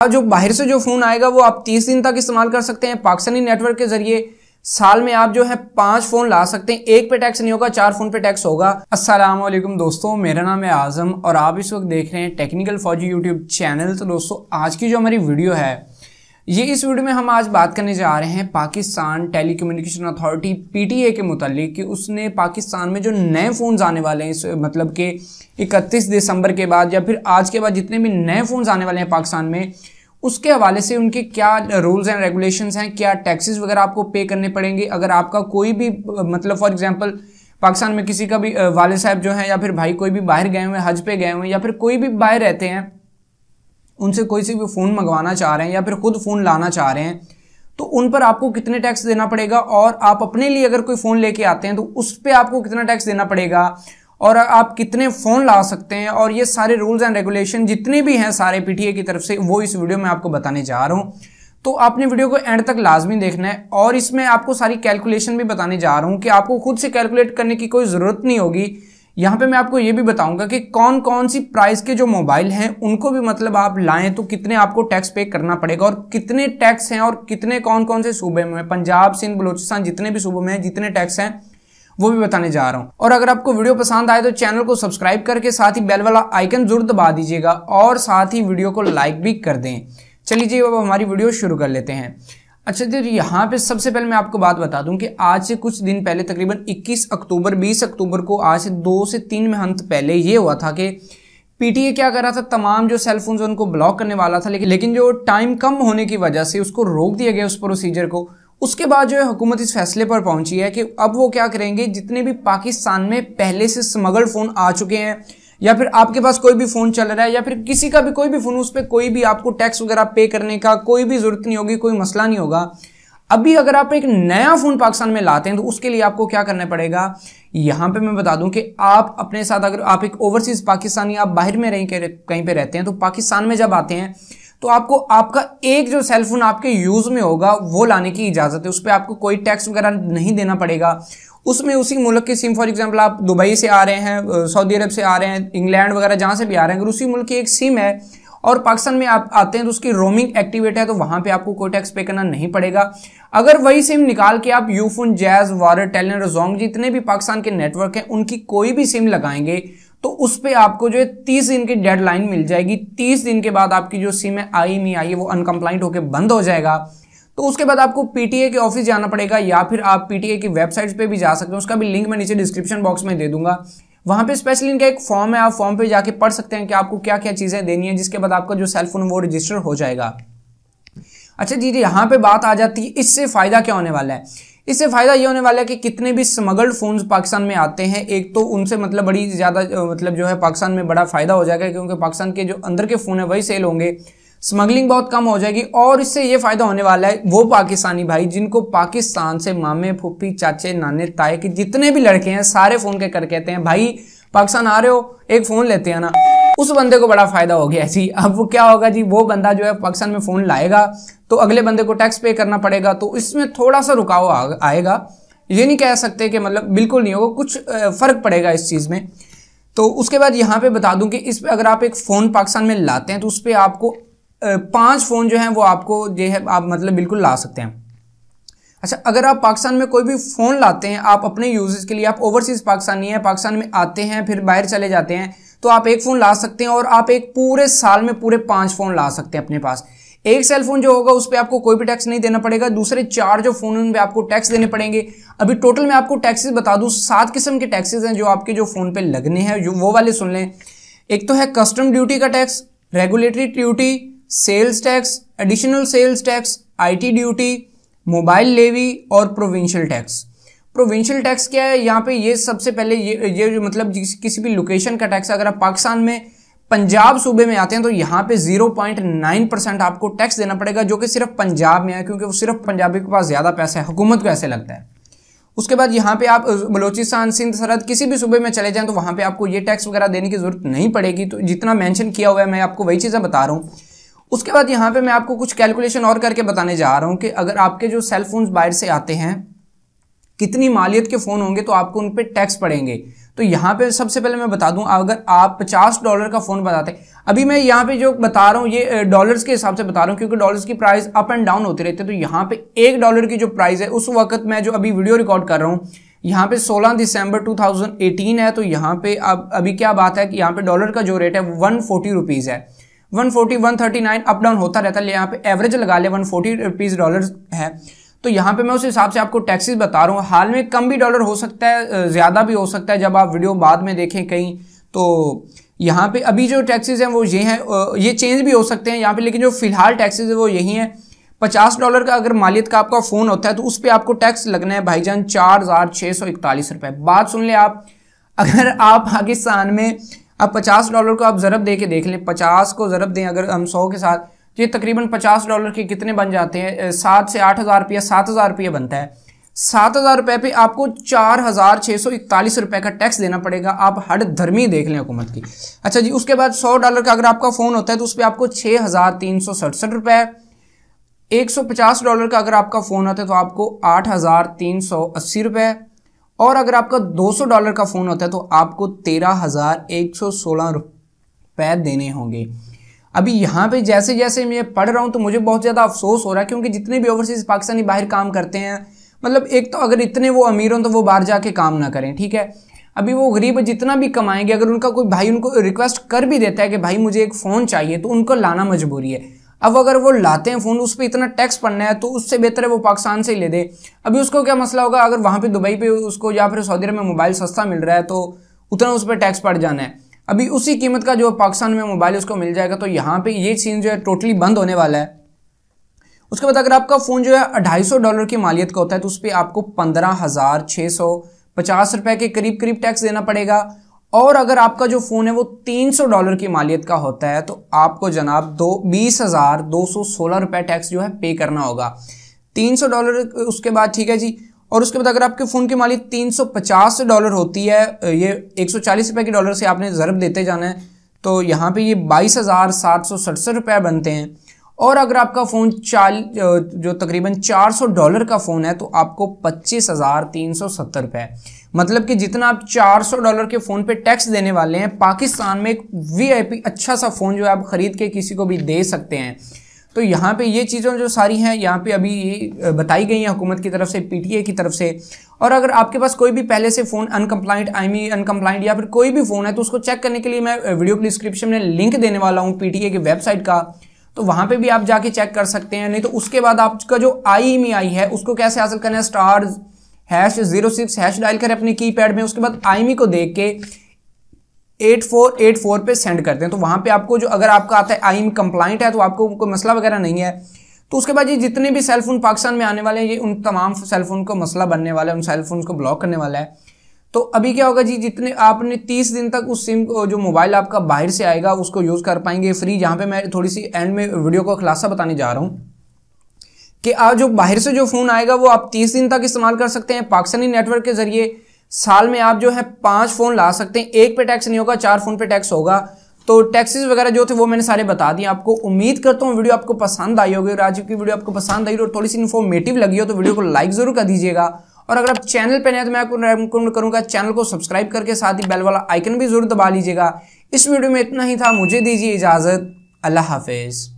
जो बाहर से जो फोन आएगा वो आप 30 दिन तक इस्तेमाल कर सकते हैं पाकिस्तानी नेटवर्क के जरिए। साल में आप जो है 5 फोन ला सकते हैं, एक पे टैक्स नहीं होगा, 4 फोन पे टैक्स होगा। अस्सलाम वालेकुम दोस्तों, मेरा नाम है आजम और आप इस वक्त देख रहे हैं टेक्निकल फौजी यूट्यूब चैनल। तो दोस्तों आज की जो हमारी वीडियो है इस वीडियो में हम आज बात करने जा रहे हैं पाकिस्तान टेलीकम्युनिकेशन अथॉरिटी PTA के मुतालिक कि उसने पाकिस्तान में जो नए फ़ोन्स आने वाले हैं मतलब कि 31 दिसंबर के बाद या फिर आज के बाद जितने भी नए फ़ोन्स आने वाले हैं पाकिस्तान में, उसके हवाले से उनके क्या रूल्स एंड रेगुलेशंस हैं, क्या टैक्सेस वगैरह आपको पे करने पड़ेंगे। अगर आपका कोई भी मतलब फॉर एग्जांपल पाकिस्तान में किसी का भी वाले साहब जो है या फिर भाई कोई भी बाहर गए हुए हैं, हज पे गए हुए हैं या फिर कोई भी बाहर रहते हैं, उनसे कोई से भी फ़ोन मंगवाना चाह रहे हैं या फिर खुद फ़ोन लाना चाह रहे हैं, तो उन पर आपको कितने टैक्स देना पड़ेगा। और आप अपने लिए अगर कोई फ़ोन लेके आते हैं तो उस पर आपको कितना टैक्स देना पड़ेगा और आप कितने फ़ोन ला सकते हैं, और ये सारे रूल्स एंड रेगुलेशन जितने भी हैं सारे PTA की तरफ से वो इस वीडियो में आपको बताने जा रहा हूँ। तो आपने वीडियो को एंड तक लाजमी देखना है और इसमें आपको सारी कैलकुलेशन भी बताने जा रहा हूँ कि आपको खुद से कैलकुलेट करने की कोई ज़रूरत नहीं होगी। यहाँ पे मैं आपको ये भी बताऊंगा कि कौन कौन सी प्राइस के जो मोबाइल हैं उनको भी मतलब आप लाएं तो कितने आपको टैक्स पे करना पड़ेगा और कितने टैक्स हैं और कितने कौन कौन से सूबे में, पंजाब सिंध बलूचिस्तान जितने भी सूबों में हैं जितने टैक्स हैं वो भी बताने जा रहा हूँ। और अगर आपको वीडियो पसंद आए तो चैनल को सब्सक्राइब करके साथ ही बेल वाला आइकन जरूर दबा दीजिएगा और साथ ही वीडियो को लाइक भी कर दें। चलिए जी अब हमारी वीडियो शुरू कर लेते हैं। अच्छा तो यहाँ पे सबसे पहले मैं आपको बात बता दूं कि आज से कुछ दिन पहले तकरीबन 21 अक्टूबर 20 अक्टूबर को आज से 2 से 3 महीने पहले ये हुआ था कि PTA क्या कर रहा था, तमाम जो सेल फोन्स उनको ब्लॉक करने वाला था, लेकिन जो टाइम कम होने की वजह से उसको रोक दिया गया उस प्रोसीजर को। उसके बाद जो है हुकूमत इस फैसले पर पहुंची है कि अब वो क्या करेंगे, जितने भी पाकिस्तान में पहले से स्मगल्ड फोन आ चुके हैं या फिर आपके पास कोई भी फोन चल रहा है या फिर किसी का भी कोई भी फोन, उस पर कोई भी आपको टैक्स वगैरह पे करने का कोई भी जरूरत नहीं होगी, कोई मसला नहीं होगा। अभी अगर आप एक नया फोन पाकिस्तान में लाते हैं तो उसके लिए आपको क्या करना पड़ेगा, यहां पे मैं बता दूं कि आप अपने साथ अगर आप एक ओवरसीज पाकिस्तानी आप बाहर में कहीं पे रहते हैं तो पाकिस्तान में जब आते हैं तो आपको आपका एक जो सेलफोन आपके यूज में होगा वो लाने की इजाजत है, उस पर आपको कोई टैक्स वगैरह नहीं देना पड़ेगा। उसमें उसी मुल्क की सिम, फॉर एग्जांपल आप दुबई से आ रहे हैं, सऊदी अरब से आ रहे हैं, इंग्लैंड वगैरह जहां से भी आ रहे हैं, अगर उसी मुल्क की एक सिम है और पाकिस्तान में आप आते हैं तो उसकी रोमिंग एक्टिवेट है तो वहां पे आपको कोई टैक्स पे करना नहीं पड़ेगा। अगर वही सिम निकाल के आप यूफोन, जैज, वारर, टेलिनर, जोंग जितने भी पाकिस्तान के नेटवर्क हैं उनकी कोई भी सिम लगाएंगे तो उस पर आपको जो है 30 दिन की डेडलाइन मिल जाएगी। 30 दिन के बाद आपकी जो सिम है आई नहीं आई है वो अनकंप्लाइंट होकर बंद हो जाएगा। तो उसके बाद आपको PTA के ऑफिस जाना पड़ेगा या फिर आप PTA की वेबसाइट पे भी जा सकते हैं, उसका भी लिंक मैं नीचे डिस्क्रिप्शन बॉक्स में दे दूंगा। वहां पे स्पेशली इनका एक फॉर्म है, आप फॉर्म पे जाके पढ़ सकते हैं कि आपको क्या क्या चीजें देनी है, जिसके बाद आपका जो सेलफोन वो रजिस्टर हो जाएगा। अच्छा जी यहाँ पे बात आ जाती है इससे फायदा क्या होने वाला है। इससे फायदा ये होने वाला है कि कितने भी स्मगल्ड फोन्स पाकिस्तान में आते हैं, एक तो उनसे मतलब बड़ी ज्यादा मतलब जो है पाकिस्तान में बड़ा फायदा हो जाएगा क्योंकि पाकिस्तान के जो अंदर के फोन है वही सेल होंगे, स्मगलिंग बहुत कम हो जाएगी। और इससे ये फायदा होने वाला है वो पाकिस्तानी भाई जिनको पाकिस्तान से मामे, फूफी, चाचे, नाने, ताए के जितने भी लड़के हैं सारे फोन के कर कहते हैं भाई पाकिस्तान आ रहे हो एक फोन लेते हैं ना, उस बंदे को बड़ा फायदा हो गया जी। अब वो क्या होगा जी, वो बंदा जो है पाकिस्तान में फोन लाएगा तो अगले बंदे को टैक्स पे करना पड़ेगा, तो इसमें थोड़ा सा रुकाव आएगा। ये नहीं कह सकते कि मतलब बिल्कुल नहीं होगा, कुछ फर्क पड़ेगा इस चीज में। तो उसके बाद यहाँ पे बता दूं कि इस पे अगर आप एक फोन पाकिस्तान में लाते हैं तो उस पर आपको 5 फोन जो है वो आपको जो है आप मतलब बिल्कुल ला सकते हैं। अच्छा अगर आप पाकिस्तान में कोई भी फोन लाते हैं आप अपने यूजेस के लिए, आप ओवरसीज पाकिस्तानी है, पाकिस्तान में आते हैं फिर बाहर चले जाते हैं, तो आप एक फोन ला सकते हैं और आप एक पूरे साल में पूरे 5 फोन ला सकते हैं अपने पास। एक सेलफोन जो होगा उस पर आपको कोई भी टैक्स नहीं देना पड़ेगा, दूसरे 4 जो फोन उन पे आपको टैक्स देने पड़ेंगे। अभी टोटल मैं आपको टैक्सेस बता दूं, 7 किस्म के टैक्सेस हैं जो आपके जो फोन पे लगने हैं, जो वो वाले सुन लें। एक तो है कस्टम ड्यूटी का tax, regulatory duty, sales tax, additional sales tax, IT duty, mobile levy और प्रोविंशियल टैक्स। प्रोविंशियल टैक्स क्या है, यहाँ पे ये सबसे पहले ये मतलब किसी भी लोकेशन का टैक्स। अगर आप पाकिस्तान में पंजाब सूबे में आते हैं तो यहाँ पे 0.9% आपको टैक्स देना पड़ेगा, जो कि सिर्फ पंजाब में है क्योंकि वो सिर्फ पंजाबी के पास ज्यादा पैसा है, हुकूमत को ऐसे लगता है। उसके बाद यहाँ पे आप बलूचिस्तान, सिंध, सरहद किसी भी सूबे में चले जाएं तो वहां पे आपको ये टैक्स वगैरह देने की जरूरत नहीं पड़ेगी। तो जितना मेंशन किया हुआ है मैं आपको वही चीजें बता रहा हूँ। उसके बाद यहाँ पे मैं आपको कुछ कैलकुलेशन और करके बताने जा रहा हूँ कि अगर आपके जो सेल फोन बाहर से आते हैं कितनी मालियत के फोन होंगे तो आपको उन पे टैक्स पड़ेंगे। तो यहाँ पे सबसे पहले मैं बता दूं, अगर आप $50 का फ़ोन बताते हैं, अभी मैं यहाँ पे जो बता रहा हूँ ये डॉलर्स के हिसाब से बता रहा हूँ क्योंकि डॉलर्स की प्राइस अप एंड डाउन होती रहती है। तो यहाँ पे $1 की जो प्राइस है उस वक्त मैं जो अभी वीडियो रिकॉर्ड कर रहा हूँ, यहाँ पे 16 दिसंबर 2018 है। तो यहाँ पे अब अभी क्या बात है कि यहाँ पे डॉलर का जो रेट है 140 रुपीज़ है, 140 139 अप डाउन होता रहता है। यहाँ पे एवरेज लगा ले 140 रुपीज़ डॉलर है। तो यहाँ पे मैं उस हिसाब से आपको टैक्सेस बता रहा हूँ। हाल में कम भी डॉलर हो सकता है, ज़्यादा भी हो सकता है जब आप वीडियो बाद में देखें कहीं। तो यहाँ पे अभी जो टैक्सेस हैं वो ये हैं, ये चेंज भी हो सकते हैं यहाँ पे, लेकिन जो फिलहाल टैक्सेस है वो यही है। $50 का अगर मालियत का आपका फ़ोन होता है तो उस पर आपको टैक्स लगना है भाईजान 4641 रुपये। बात सुन ले आप, अगर आप पाकिस्तान में अब $50 को आप ज़रब दे के देख लें, 50 को ज़रब दें अगर हम 100 के साथ, ये तकरीबन $50 के कितने बन जाते हैं, 7 से 8,000 रुपया, 7,000 रुपया बनता है। 7,000 रुपये पे आपको 4,641 रुपये का टैक्स देना पड़ेगा। आप हद धर्मी देख लें हुकूमत की। अच्छा जी, उसके बाद $100 का अगर आपका फ़ोन होता है तो उस पर आपको 6,367 रुपये। $150 का अगर आपका फ़ोन होता है तो आपको 8,380 रुपये। और अगर आपका $200 का फ़ोन होता है तो आपको 13,116 रुपये देने होंगे। अभी यहाँ पे जैसे जैसे मैं पढ़ रहा हूँ तो मुझे बहुत ज़्यादा अफसोस हो रहा है क्योंकि जितने भी ओवरसीज़ पाकिस्तानी बाहर काम करते हैं, मतलब एक तो अगर इतने वो अमीर हों तो वो बाहर जाके काम ना करें, ठीक है। अभी वो गरीब जितना भी कमाएंगे, अगर उनका कोई भाई उनको रिक्वेस्ट कर भी देता है कि भाई मुझे एक फ़ोन चाहिए, तो उनको लाना मजबूरी है। अब अगर वो लाते हैं फ़ोन, उस पर इतना टैक्स पड़ना है तो उससे बेहतर है वो पाकिस्तान से ही ले दे। अभी उसको क्या मसला होगा, अगर वहाँ पे दुबई पे उसको या फिर सऊदी अरब में मोबाइल सस्ता मिल रहा है तो उतना उस पर टैक्स पड़ जाना है। अभी उसी कीमत का जो पाकिस्तान में मोबाइल उसको मिल जाएगा। तो यहाँ पे ये सीन जो है टोटली बंद होने वाला है। उसके बाद अगर आपका फ़ोन जो है $250 की मालियत का होता है तो उस पर आपको 15,650 रुपये के करीब करीब टैक्स देना पड़ेगा। और अगर आपका जो फ़ोन है वो $300 की मालियत का होता है तो आपको जनाब 20,216 रुपये टैक्स जो है पे करना होगा। $300 उसके बाद, ठीक है जी। और उसके बाद अगर आपके फ़ोन की मालियत $350 होती है, ये 140 रुपये के डॉलर से आपने ज़रब देते जाना है, तो यहाँ पे ये 22,767 रुपये बनते हैं। और अगर आपका फ़ोन जो तकरीबन $400 का फ़ोन है तो आपको 25,370 रुपये, मतलब कि जितना आप $400 के फ़ोन पे टैक्स देने वाले हैं, पाकिस्तान में एक VIP अच्छा सा फ़ोन जो है आप ख़रीद के किसी को भी दे सकते हैं। तो यहाँ पे ये चीज़ें जो सारी हैं यहाँ पे अभी ये बताई गई हैं हुकूमत की तरफ से, PTA की तरफ से। और अगर आपके पास कोई भी पहले से फ़ोन अनकम्प्लाइंट, अनकम्प्लाइंट या फिर कोई भी फ़ोन है तो उसको चेक करने के लिए मैं वीडियो की डिस्क्रिप्शन में लिंक देने वाला हूँ PTA की वेबसाइट का, तो वहाँ पे भी आप जाके चेक कर सकते हैं। नहीं तो उसके बाद आपका जो IMEI है उसको कैसे हासिल करना है, *#06# डायल करें अपने कीपैड में। उसके बाद IMEI को देख के 8484 पे सेंड करते हैं। तो वहाँ पे आपको जो अगर आपका आता है IMEI कंप्लाइंट है तो आपको कोई मसला वगैरह नहीं है। तो उसके बाद ये जितने भी सेलफोन पाकिस्तान में आने वाले हैं ये उन तमाम सेलफोन को मसला बनने वाला है, उन सेलफोन को ब्लॉक करने वाला है। तो अभी क्या होगा जी, जितने आपने 30 दिन तक उस सिम को, जो मोबाइल आपका बाहर से आएगा, उसको यूज़ कर पाएंगे फ्री। जहाँ पे मैं थोड़ी सी एंड में वीडियो को खुलासा बताने जा रहा हूँ कि आज जो बाहर से जो फ़ोन आएगा वो आप 30 दिन तक इस्तेमाल कर सकते हैं पाकिस्तानी नेटवर्क के ज़रिए। साल में आप जो है 5 फ़ोन ला सकते हैं, एक पे टैक्स नहीं होगा, 4 फ़ोन पे टैक्स होगा। तो टैक्सेस वगैरह जो थे वो मैंने सारे बता दिए आपको। उम्मीद करता हूँ वीडियो आपको पसंद आई होगी। और आज की वीडियो आपको पसंद आई और थोड़ी सी इन्फॉर्मेटिव लगी हो तो वीडियो को लाइक ज़रूर कर दीजिएगा। और अगर आप चैनल पर नए हैं तो मैं आपको रेकमेंड करूँगा चैनल को सब्सक्राइब करके साथ ही बेल वाला आइकन भी ज़रूर दबा लीजिएगा। इस वीडियो में इतना ही था, मुझे दीजिए इजाज़त, अल्लाह हाफिज़।